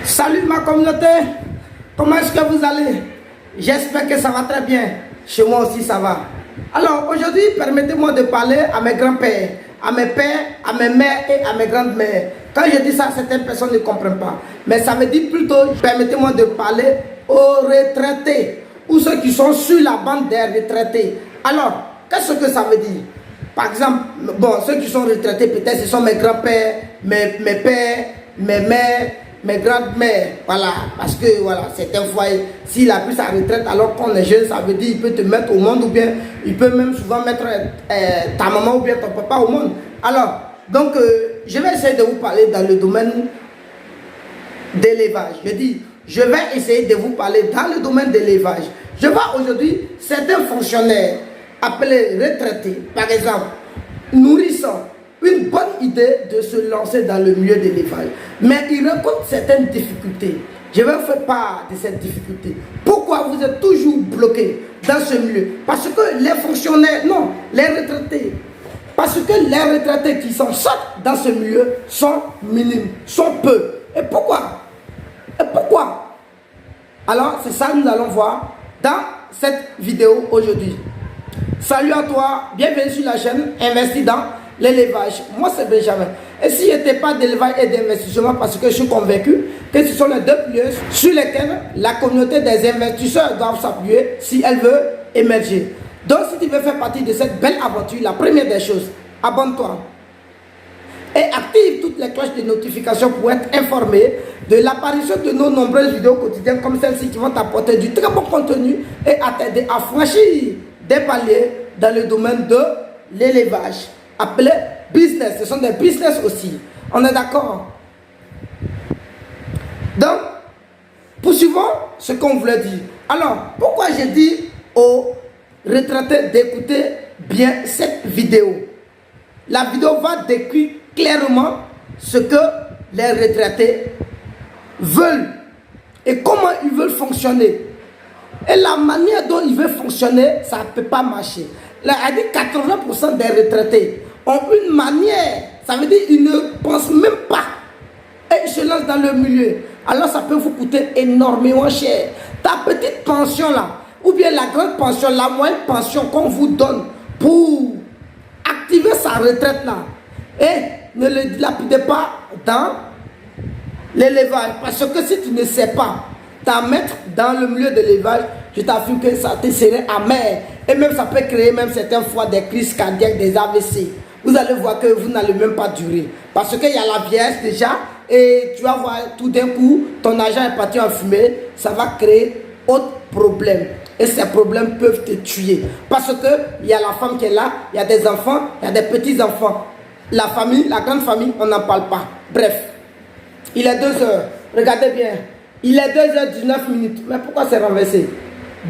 Salut ma communauté, comment est-ce que vous allez? J'espère que ça va très bien, chez moi aussi ça va. Alors aujourd'hui, permettez-moi de parler à mes grands-pères, à mes pères, à mes mères et à mes grandes-mères. Quand je dis ça, certaines personnes ne comprennent pas. Mais ça veut dire plutôt, permettez-moi de parler aux retraités, ou ceux qui sont sur la bande des retraités. Alors, qu'est-ce que ça veut dire? Par exemple, bon, ceux qui sont retraités, peut-être ce sont mes grands-pères, mes pères, mes mères, mes grandes-mères, voilà, parce que voilà, certains fois, s'il a pris sa retraite alors qu'on est jeune, ça veut dire qu'il peut te mettre au monde ou bien il peut même souvent mettre ta maman ou bien ton papa au monde. Alors, donc, je vais essayer de vous parler dans le domaine d'élevage. Je dis, je vais essayer de vous parler dans le domaine d'élevage. Je vois aujourd'hui certains fonctionnaires appelés retraités, par exemple, nourrissant une bonne idée de se lancer dans le milieu de l'élevage. Mais ils rencontrent certaines difficultés. Je vais vous faire part de cette difficulté. Pourquoi vous êtes toujours bloqué dans ce milieu? Parce que les fonctionnaires, non, les retraités. Parce que les retraités qui sont sortent dans ce milieu sont minimes, sont peu. Et pourquoi? Et pourquoi? Alors, c'est ça que nous allons voir dans cette vidéo aujourd'hui. Salut à toi, bienvenue sur la chaîne Investis dans l'élevage. Moi c'est Benjamin. Et si je n'étais pas d'élevage et d'investissement, parce que je suis convaincu que ce sont les deux piliers sur lesquels la communauté des investisseurs doivent s'appuyer si elle veut émerger. Donc si tu veux faire partie de cette belle aventure, la première des choses, abonne-toi et active toutes les cloches de notification pour être informé de l'apparition de nos nombreuses vidéos quotidiennes comme celle-ci qui vont t'apporter du très bon contenu et à t'aider à franchir des paliers dans le domaine de l'élevage. Appelé business, ce sont des business aussi. On est d'accord? Donc, poursuivons ce qu'on voulait dire. Alors, pourquoi j'ai dit aux retraités d'écouter bien cette vidéo? La vidéo va décrire clairement ce que les retraités veulent et comment ils veulent fonctionner. Et la manière dont ils veulent fonctionner, ça ne peut pas marcher. Là, elle dit 80% des retraités ont une manière, ça veut dire qu'ils ne pensent même pas. Et ils se lancent dans le milieu. Alors ça peut vous coûter énormément cher. Ta petite pension là, ou bien la grande pension, la moyenne pension qu'on vous donne pour activer sa retraite là. Et ne le dilapidez pas dans l'élevage. Parce que si tu ne sais pas t'en mettre dans le milieu de l'élevage, je t'affirme que ça te serait amer. Et même ça peut créer même certaines fois des crises cardiaques, des AVC. Vous allez voir que vous n'allez même pas durer. Parce qu'il y a la vieillesse déjà. Et tu vas voir tout d'un coup, ton argent est parti en fumée. Ça va créer autre problème. Et ces problèmes peuvent te tuer. Parce qu'il y a la femme qui est là, il y a des enfants, il y a des petits-enfants. La famille, la grande famille, on n'en parle pas. Bref, il est 2 heures. Regardez bien. Il est 2h19. Mais pourquoi c'est renversé?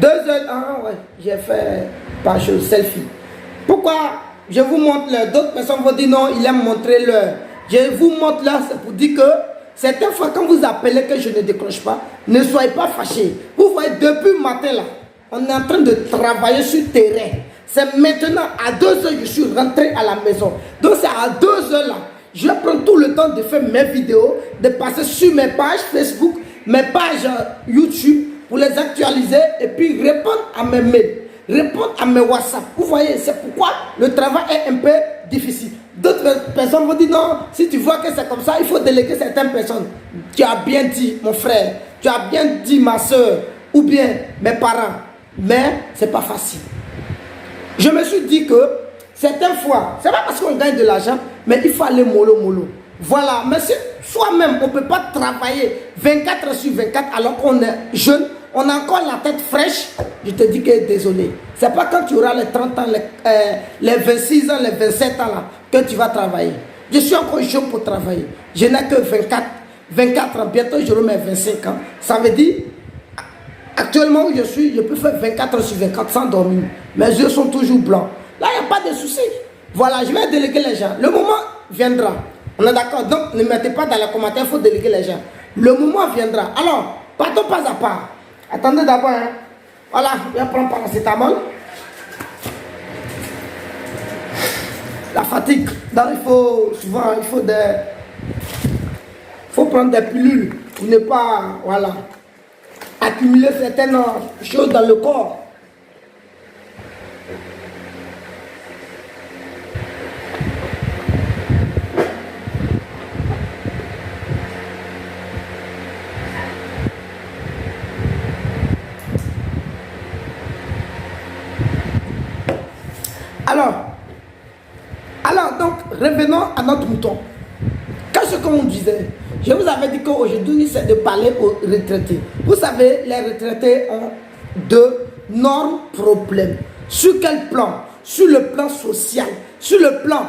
2h, ah ouais, j'ai fait pas chose, selfie. Pourquoi je vous montre l'heure? D'autres personnes vont dire non, il aime montrer l'heure. Je vous montre l'heure, c'est pour dire que certaines fois quand vous appelez que je ne décroche pas, ne soyez pas fâchés. Vous voyez, depuis le matin là, on est en train de travailler sur le terrain. C'est maintenant à 2h je suis rentré à la maison. Donc c'est à 2h là, je prends tout le temps de faire mes vidéos, de passer sur mes pages Facebook, mes pages YouTube pour les actualiser et puis répondre à mes mails, répondre à mes WhatsApp. Vous voyez, c'est pourquoi le travail est un peu difficile. D'autres personnes vont dire non, si tu vois que c'est comme ça, il faut déléguer certaines personnes. Tu as bien dit, mon frère, tu as bien dit, ma soeur, ou bien mes parents, mais c'est pas facile. Je me suis dit que certaines fois, c'est pas parce qu'on gagne de l'argent, mais il faut aller mollo mollo. Voilà, mais si soi-même, on ne peut pas travailler 24 heures sur 24 alors qu'on est jeune, on a encore la tête fraîche, je te dis que désolé. Ce n'est pas quand tu auras les 30 ans, les 26 ans, les 27 ans là, que tu vas travailler. Je suis encore jeune pour travailler. Je n'ai que 24 ans, bientôt j'aurai mes 25 ans. Ça veut dire, actuellement où je suis, je peux faire 24 heures sur 24 sans dormir. Mes yeux sont toujours blancs. Là, il n'y a pas de souci. Voilà, je vais déléguer les gens. Le moment viendra. On est d'accord? Donc, ne mettez pas dans les commentaires, il faut déléguer les gens. Le moment viendra. Alors, partons pas à pas. Attendez d'abord. Hein. Voilà, je vais prendre paracétamol. La fatigue. Donc, il faut souvent, il faut prendre des pilules pour ne pas, voilà, accumuler certaines choses dans le corps. Alors donc, revenons à notre mouton. Qu'est-ce qu'on disait? Je vous avais dit qu'aujourd'hui, c'est de parler aux retraités. Vous savez, les retraités ont d'énormes problèmes. Sur quel plan? Sur le plan social, sur le plan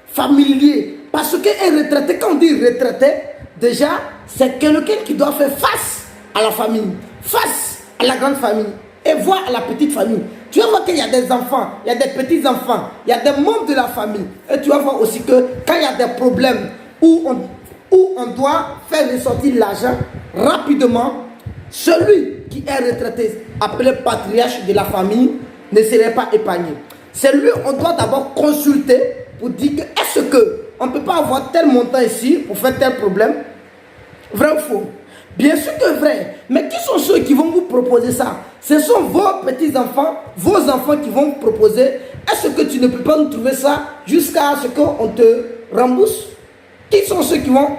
familier. Parce qu'un retraité, quand on dit retraité, déjà, c'est quelqu'un qui doit faire face à la famille, face à la grande famille et voir à la petite famille. Tu vas voir qu'il y a des enfants, il y a des petits-enfants, il y a des membres de la famille. Et tu vas voir aussi que quand il y a des problèmes où on doit faire ressortir l'argent rapidement, celui qui est retraité, appelé patriarche de la famille, ne serait pas épargné. C'est lui on doit d'abord consulter pour dire que est-ce qu'on ne peut pas avoir tel montant ici pour faire tel problème? Vrai ou faux? Bien sûr que vrai, mais qui sont ceux qui vont vous proposer ça? Ce sont vos petits-enfants, vos enfants qui vont vous proposer. Est-ce que tu ne peux pas nous trouver ça jusqu'à ce qu'on te rembourse? Qui sont ceux qui vont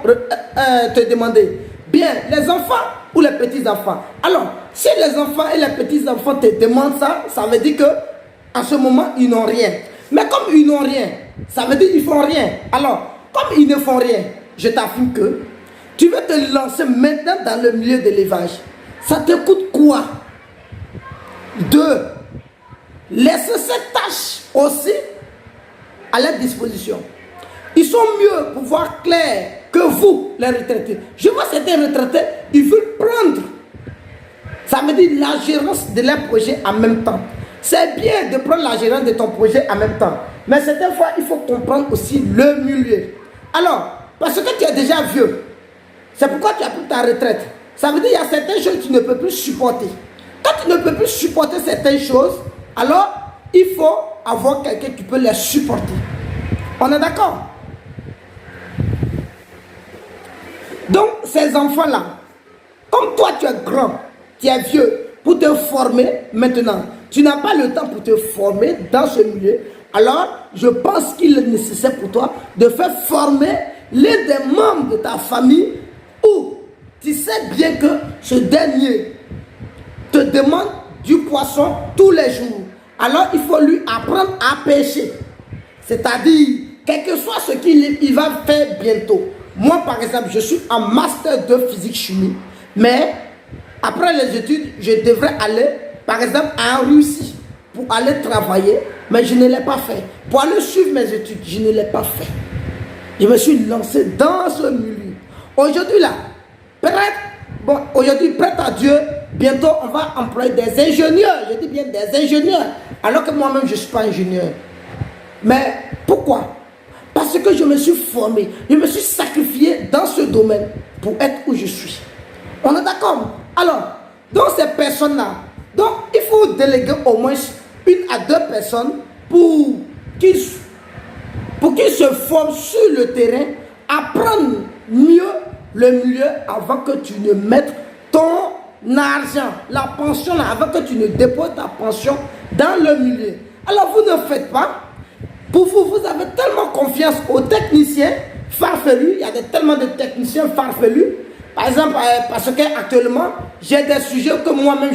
te demander? Bien, les enfants ou les petits-enfants? Alors, si les enfants et les petits-enfants te demandent ça, ça veut dire que en ce moment, ils n'ont rien. Mais comme ils n'ont rien, ça veut dire qu'ils ne font rien. Alors, comme ils ne font rien, je t'affirme que tu veux te lancer maintenant dans le milieu de l'élevage. Ça te coûte quoi de laisser cette tâche aussi à leur disposition? Ils sont mieux pour voir clair que vous, les retraités. Je vois certains retraités, ils veulent prendre. Ça veut dire la gérance de leur projet en même temps. C'est bien de prendre la gérance de ton projet en même temps. Mais certaines fois, il faut comprendre aussi le milieu. Alors, parce que tu es déjà vieux, c'est pourquoi tu as pris ta retraite. Ça veut dire qu'il y a certaines choses que tu ne peux plus supporter. Quand tu ne peux plus supporter certaines choses, alors il faut avoir quelqu'un qui peut les supporter. On est d'accord? Donc, ces enfants-là, comme toi tu es grand, tu es vieux, pour te former maintenant, tu n'as pas le temps pour te former dans ce milieu, alors je pense qu'il est nécessaire pour toi de faire former l'un des membres de ta famille où tu sais bien que ce dernier te demande du poisson tous les jours. Alors il faut lui apprendre à pêcher. C'est-à-dire, quel que soit ce qu'il va faire bientôt. Moi, par exemple, je suis en master de physique-chimie, mais après les études, je devrais aller, par exemple, en Russie pour aller travailler, mais je ne l'ai pas fait. Pour aller suivre mes études, je ne l'ai pas fait. Je me suis lancé dans ce milieu. Aujourd'hui, là, aujourd'hui, prête à Dieu, bientôt, on va employer des ingénieurs. Je dis bien des ingénieurs, alors que moi-même, je ne suis pas ingénieur. Mais pourquoi? Parce que je me suis formé, je me suis sacrifié dans ce domaine pour être où je suis. On est d'accord? Alors, dans ces personnes-là, donc il faut déléguer au moins 1 à 2 personnes pour qu'ils se forment sur le terrain, apprendre mieux le milieu avant que tu ne mettes ton argent, la pension, là, avant que tu ne déposes ta pension dans le milieu. Alors vous ne faites pas. Pour vous, vous avez tellement confiance aux techniciens farfelus. Il y a tellement de techniciens farfelus. Par exemple, parce qu'actuellement, j'ai des sujets que moi-même,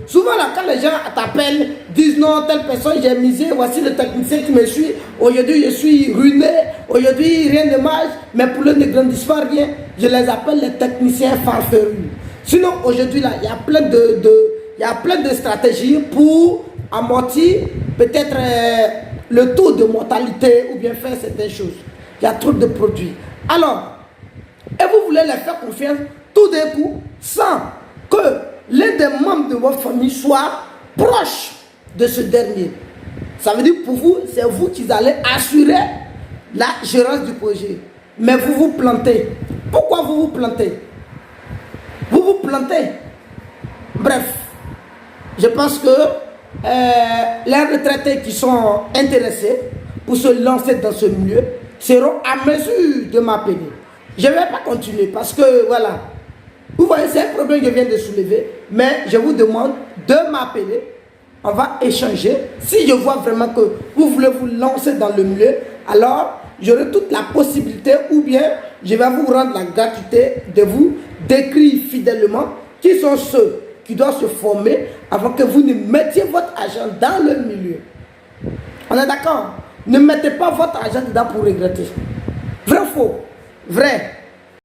souvent là, quand les gens t'appellent, disent non, telle personne, j'ai misé, voici le technicien qui me suit. Aujourd'hui, je suis ruiné. Aujourd'hui, rien ne marche. Mais pour eux, ne grandissent pas rien. Je les appelle les techniciens farfelus. Sinon, aujourd'hui, là, il y a plein de stratégies pour amortir peut-être le taux de mortalité ou bien faire certaines choses. Il y a trop de produits. Alors, et vous voulez les faire confiance tout d'un coup sans que l'un des membres de votre famille soit proche de ce dernier. Ça veut dire pour vous, c'est vous qui allez assurer la gérance du projet. Mais vous vous plantez. Pourquoi vous vous plantez? Vous vous plantez. Bref, je pense que les retraités qui sont intéressés pour se lancer dans ce milieu seront à mesure de m'appeler. Je ne vais pas continuer parce que voilà, Vous voyez, c'est un problème que je viens de soulever, mais je vous demande de m'appeler. On va échanger. Si je vois vraiment que vous voulez vous lancer dans le milieu, alors j'aurai toute la possibilité, ou bien je vais vous rendre la gratuité de vous décrire fidèlement qui sont ceux qui doivent se former avant que vous ne mettiez votre argent dans le milieu. On est d'accord? Ne mettez pas votre argent dedans pour regretter. Vrai ou faux? Vrai.